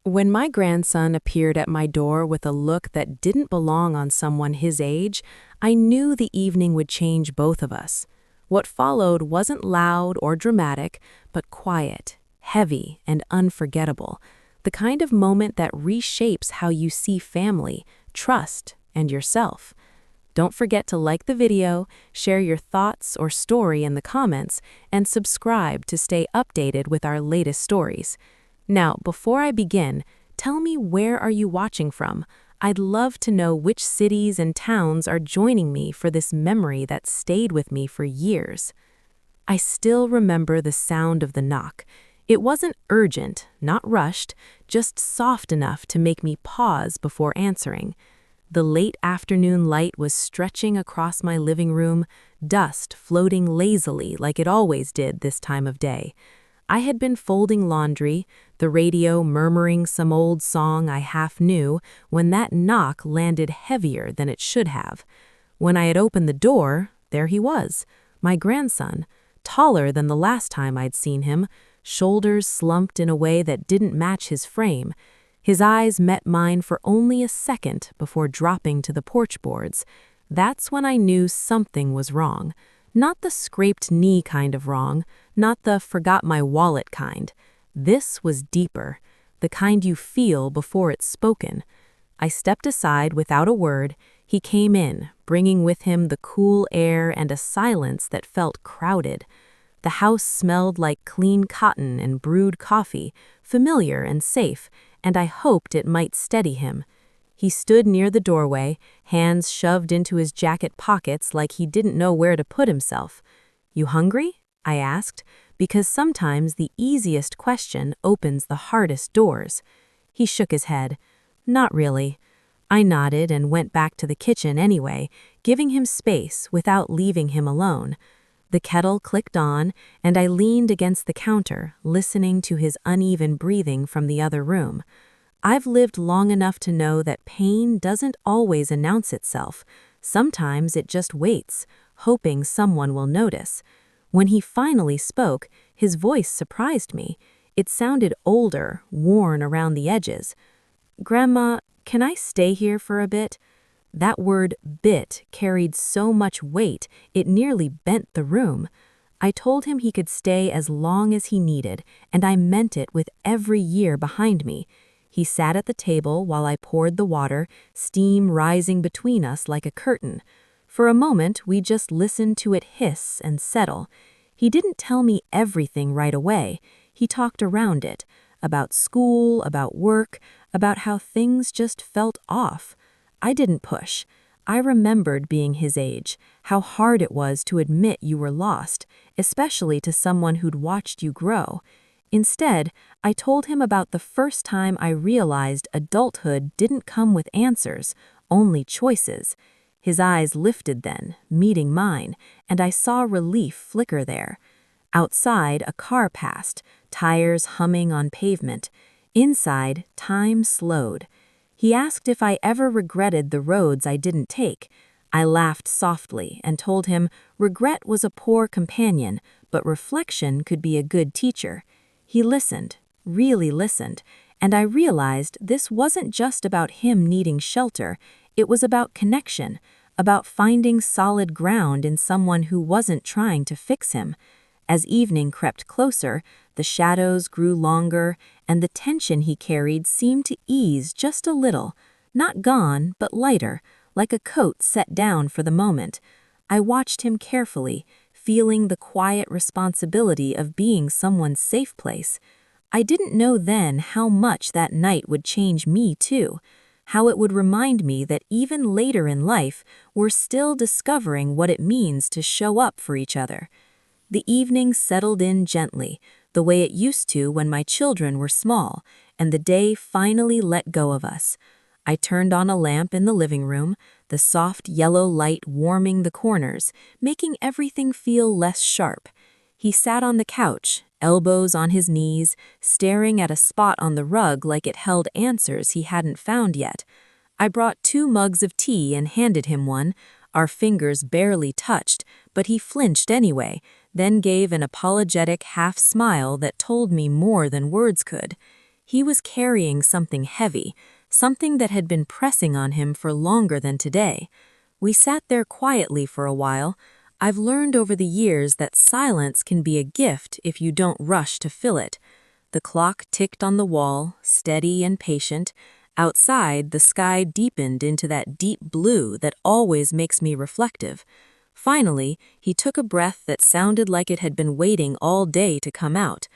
When my grandson appeared at my door with a look that didn't belong on someone his age, I knew the evening would change both of us. What followed wasn't loud or dramatic, but quiet, heavy, and unforgettable. The kind of moment that reshapes how you see family, trust, and yourself. Don't forget to like the video, share your thoughts or story in the comments, and subscribe to stay updated with our latest stories. Now, before I begin, tell me, where are you watching from? I'd love to know which cities and towns are joining me for this memory that stayed with me for years. I still remember the sound of the knock. It wasn't urgent, not rushed, just soft enough to make me pause before answering. The late afternoon light was stretching across my living room, dust floating lazily like it always did this time of day. I had been folding laundry, the radio murmuring some old song I half knew, when that knock landed heavier than it should have. When I had opened the door, there he was, my grandson, taller than the last time I'd seen him, shoulders slumped in a way that didn't match his frame. His eyes met mine for only a second before dropping to the porch boards. That's when I knew something was wrong. Not the scraped knee kind of wrong, not the forgot my wallet kind. This was deeper, the kind you feel before it's spoken. I stepped aside without a word. He came in, bringing with him the cool air and a silence that felt crowded. The house smelled like clean cotton and brewed coffee, familiar and safe, and I hoped it might steady him. He stood near the doorway, hands shoved into his jacket pockets like he didn't know where to put himself. "You hungry?" I asked, because sometimes the easiest question opens the hardest doors. He shook his head. "Not really." I nodded and went back to the kitchen anyway, giving him space without leaving him alone. The kettle clicked on, and I leaned against the counter, listening to his uneven breathing from the other room. I've lived long enough to know that pain doesn't always announce itself. Sometimes it just waits, hoping someone will notice. When he finally spoke, his voice surprised me. It sounded older, worn around the edges. "Grandma, can I stay here for a bit?" That word "bit" carried so much weight, it nearly bent the room. I told him he could stay as long as he needed, and I meant it with every year behind me. He sat at the table while I poured the water, steam rising between us like a curtain. For a moment, we just listened to it hiss and settle. He didn't tell me everything right away. He talked around it, about school, about work, about how things just felt off. I didn't push. I remembered being his age, how hard it was to admit you were lost, especially to someone who'd watched you grow. Instead, I told him about the first time I realized adulthood didn't come with answers, only choices. His eyes lifted then, meeting mine, and I saw relief flicker there. Outside, a car passed, tires humming on pavement. Inside, time slowed. He asked if I ever regretted the roads I didn't take. I laughed softly and told him regret was a poor companion, but reflection could be a good teacher. He listened, really listened, and I realized this wasn't just about him needing shelter. It was about connection, about finding solid ground in someone who wasn't trying to fix him. As evening crept closer, the shadows grew longer, and the tension he carried seemed to ease just a little, not gone, but lighter, like a coat set down for the moment. I watched him carefully, feeling the quiet responsibility of being someone's safe place. I didn't know then how much that night would change me too, how it would remind me that even later in life, we're still discovering what it means to show up for each other. The evening settled in gently, the way it used to when my children were small, and the day finally let go of us. I turned on a lamp in the living room, the soft yellow light warming the corners, making everything feel less sharp. He sat on the couch, elbows on his knees, staring at a spot on the rug like it held answers he hadn't found yet. I brought 2 mugs of tea and handed him one. Our fingers barely touched, but he flinched anyway, then gave an apologetic half smile that told me more than words could. He was carrying something heavy, something that had been pressing on him for longer than today. We sat there quietly for a while. I've learned over the years that silence can be a gift if you don't rush to fill it. The clock ticked on the wall, steady and patient. Outside, the sky deepened into that deep blue that always makes me reflective. Finally, he took a breath that sounded like it had been waiting all day to come out.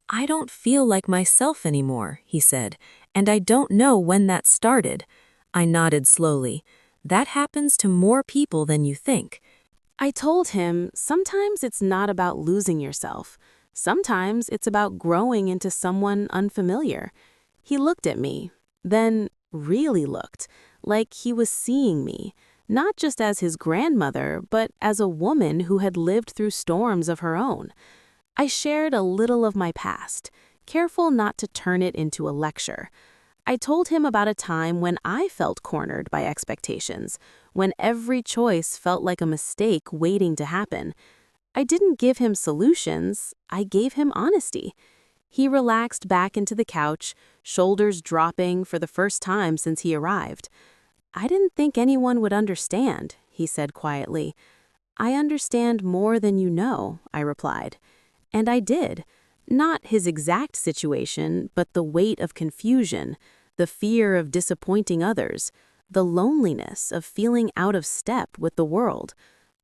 "I don't feel like myself anymore," he said, "and I don't know when that started." I nodded slowly. "That happens to more people than you think." I told him sometimes it's not about losing yourself. Sometimes it's about growing into someone unfamiliar. He looked at me, then really looked, like he was seeing me, not just as his grandmother, but as a woman who had lived through storms of her own. I shared a little of my past, careful not to turn it into a lecture. I told him about a time when I felt cornered by expectations, when every choice felt like a mistake waiting to happen. I didn't give him solutions, I gave him honesty. He relaxed back into the couch, shoulders dropping for the first time since he arrived. "I didn't think anyone would understand," he said quietly. "I understand more than you know," I replied. And I did. Not his exact situation, but the weight of confusion, the fear of disappointing others, the loneliness of feeling out of step with the world.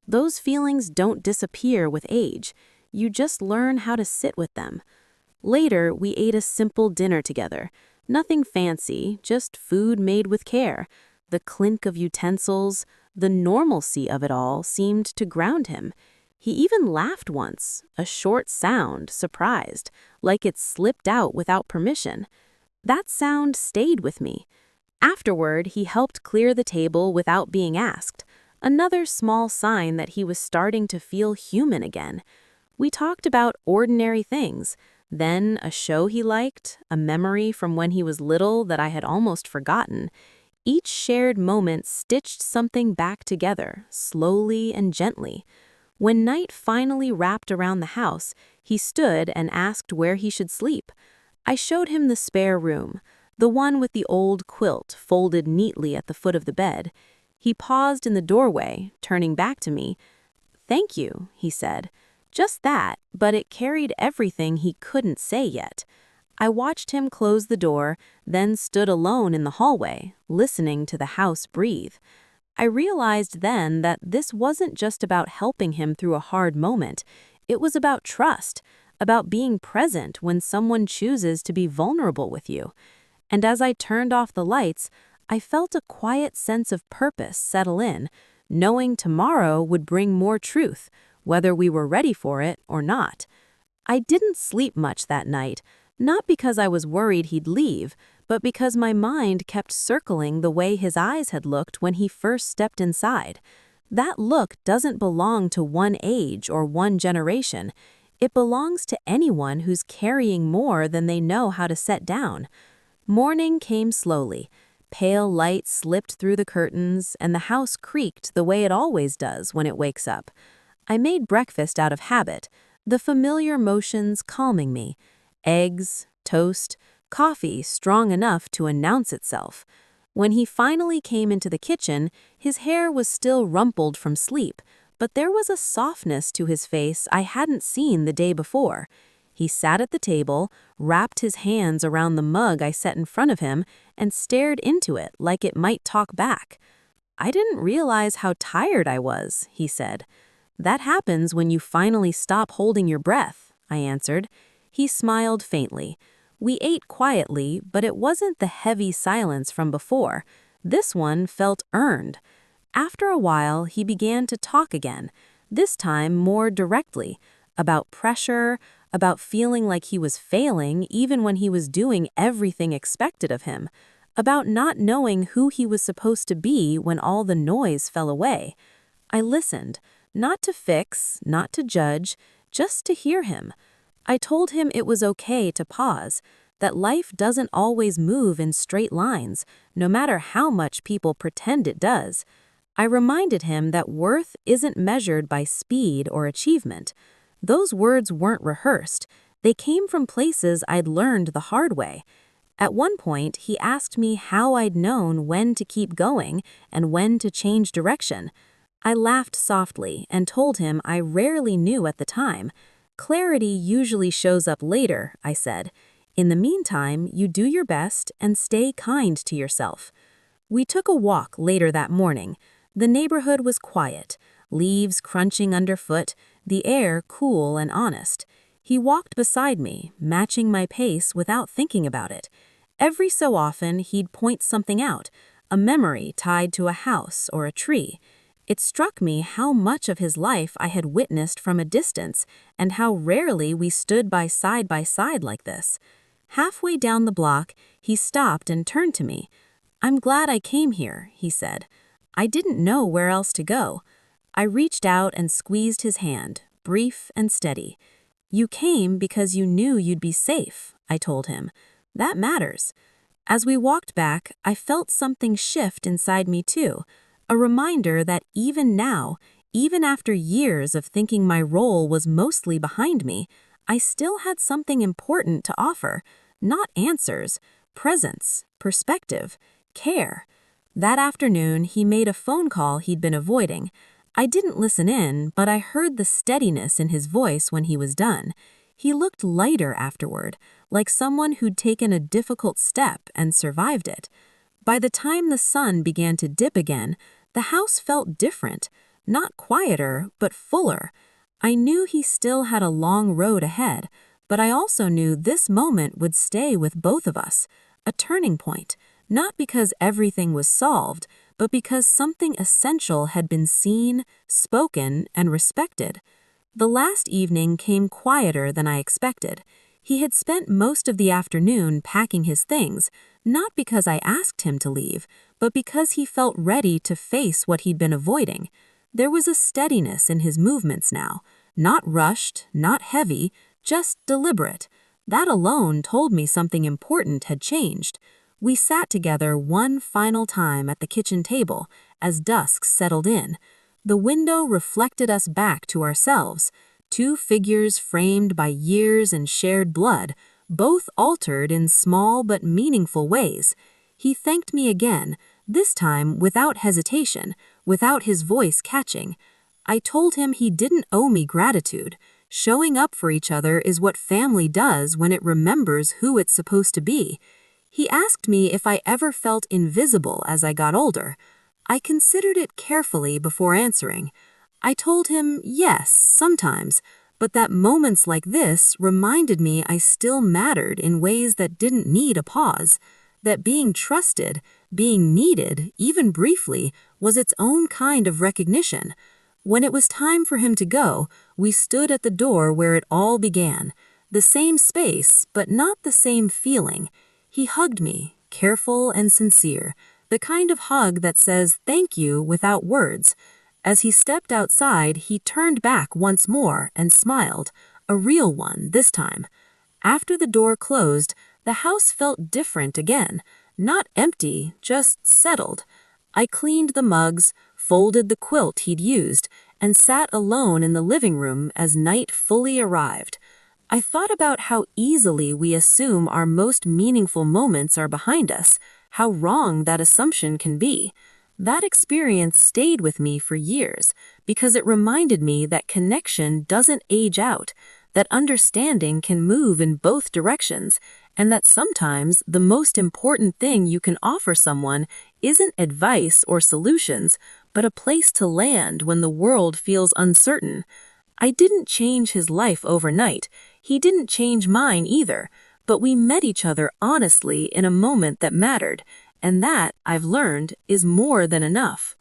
Those feelings don't disappear with age. You just learn how to sit with them. Later, we ate a simple dinner together. Nothing fancy, just food made with care. The clink of utensils, the normalcy of it all seemed to ground him. He even laughed once, a short sound, surprised, like it slipped out without permission. That sound stayed with me. Afterward, he helped clear the table without being asked, another small sign that he was starting to feel human again. We talked about ordinary things, then a show he liked, a memory from when he was little that I had almost forgotten. Each shared moment stitched something back together, slowly and gently. When night finally wrapped around the house, he stood and asked where he should sleep. I showed him the spare room, the one with the old quilt folded neatly at the foot of the bed. He paused in the doorway, turning back to me. "Thank you," he said. Just that, but it carried everything he couldn't say yet. I watched him close the door, then stood alone in the hallway, listening to the house breathe. I realized then that this wasn't just about helping him through a hard moment. It was about trust, about being present when someone chooses to be vulnerable with you. And as I turned off the lights, I felt a quiet sense of purpose settle in, knowing tomorrow would bring more truth, whether we were ready for it or not. I didn't sleep much that night, not because I was worried he'd leave, but because my mind kept circling the way his eyes had looked when he first stepped inside. That look doesn't belong to one age or one generation. It belongs to anyone who's carrying more than they know how to set down. Morning came slowly. Pale light slipped through the curtains, and the house creaked the way it always does when it wakes up. I made breakfast out of habit, the familiar motions calming me. Eggs, toast, coffee strong enough to announce itself. When he finally came into the kitchen, his hair was still rumpled from sleep, but there was a softness to his face I hadn't seen the day before. He sat at the table, wrapped his hands around the mug I set in front of him, and stared into it like it might talk back. "I didn't realize how tired I was," he said. "That happens when you finally stop holding your breath," I answered. He smiled faintly. We ate quietly, but it wasn't the heavy silence from before. This one felt earned. After a while, he began to talk again, this time more directly, about pressure, about feeling like he was failing even when he was doing everything expected of him, about not knowing who he was supposed to be when all the noise fell away. I listened, not to fix, not to judge, just to hear him. I told him it was okay to pause, that life doesn't always move in straight lines, no matter how much people pretend it does. I reminded him that worth isn't measured by speed or achievement. Those words weren't rehearsed. They came from places I'd learned the hard way. At one point, he asked me how I'd known when to keep going and when to change direction. I laughed softly and told him I rarely knew at the time. Clarity usually shows up later, I said. In the meantime, you do your best and stay kind to yourself. We took a walk later that morning. The neighborhood was quiet, leaves crunching underfoot, the air cool and honest. He walked beside me, matching my pace without thinking about it. Every so often, he'd point something out, a memory tied to a house or a tree. It struck me how much of his life I had witnessed from a distance and how rarely we stood by side like this. Halfway down the block, he stopped and turned to me. "I'm glad I came here," he said. "I didn't know where else to go." I reached out and squeezed his hand, brief and steady. "You came because you knew you'd be safe," I told him. "That matters." As we walked back, I felt something shift inside me too, a reminder that even now, even after years of thinking my role was mostly behind me, I still had something important to offer. Not answers, presence, perspective, care. That afternoon, he made a phone call he'd been avoiding. I didn't listen in, but I heard the steadiness in his voice when he was done. He looked lighter afterward, like someone who'd taken a difficult step and survived it. By the time the sun began to dip again, the house felt different, not quieter, but fuller. I knew he still had a long road ahead, but I also knew this moment would stay with both of us, a turning point, not because everything was solved, but because something essential had been seen, spoken, and respected. The last evening came quieter than I expected. He had spent most of the afternoon packing his things, not because I asked him to leave, but because he felt ready to face what he'd been avoiding. There was a steadiness in his movements now, not rushed, not heavy, just deliberate. That alone told me something important had changed. We sat together one final time at the kitchen table as dusk settled in. The window reflected us back to ourselves, two figures framed by years and shared blood, both altered in small but meaningful ways. He thanked me again, this time without hesitation, without his voice catching. I told him he didn't owe me gratitude. Showing up for each other is what family does when it remembers who it's supposed to be. He asked me if I ever felt invisible as I got older. I considered it carefully before answering. I told him yes, sometimes, but that moments like this reminded me I still mattered in ways that didn't need a pause, that being trusted, being needed, even briefly, was its own kind of recognition. When it was time for him to go, we stood at the door where it all began. The same space, but not the same feeling. He hugged me, careful and sincere, the kind of hug that says thank you without words. As he stepped outside, he turned back once more and smiled, a real one this time. After the door closed, the house felt different again, not empty, just settled. I cleaned the mugs, folded the quilt he'd used, and sat alone in the living room as night fully arrived. I thought about how easily we assume our most meaningful moments are behind us, how wrong that assumption can be. That experience stayed with me for years because it reminded me that connection doesn't age out, that understanding can move in both directions, and that sometimes the most important thing you can offer someone isn't advice or solutions, but a place to land when the world feels uncertain. I didn't change his life overnight. He didn't change mine either, but we met each other honestly in a moment that mattered, and that, I've learned, is more than enough.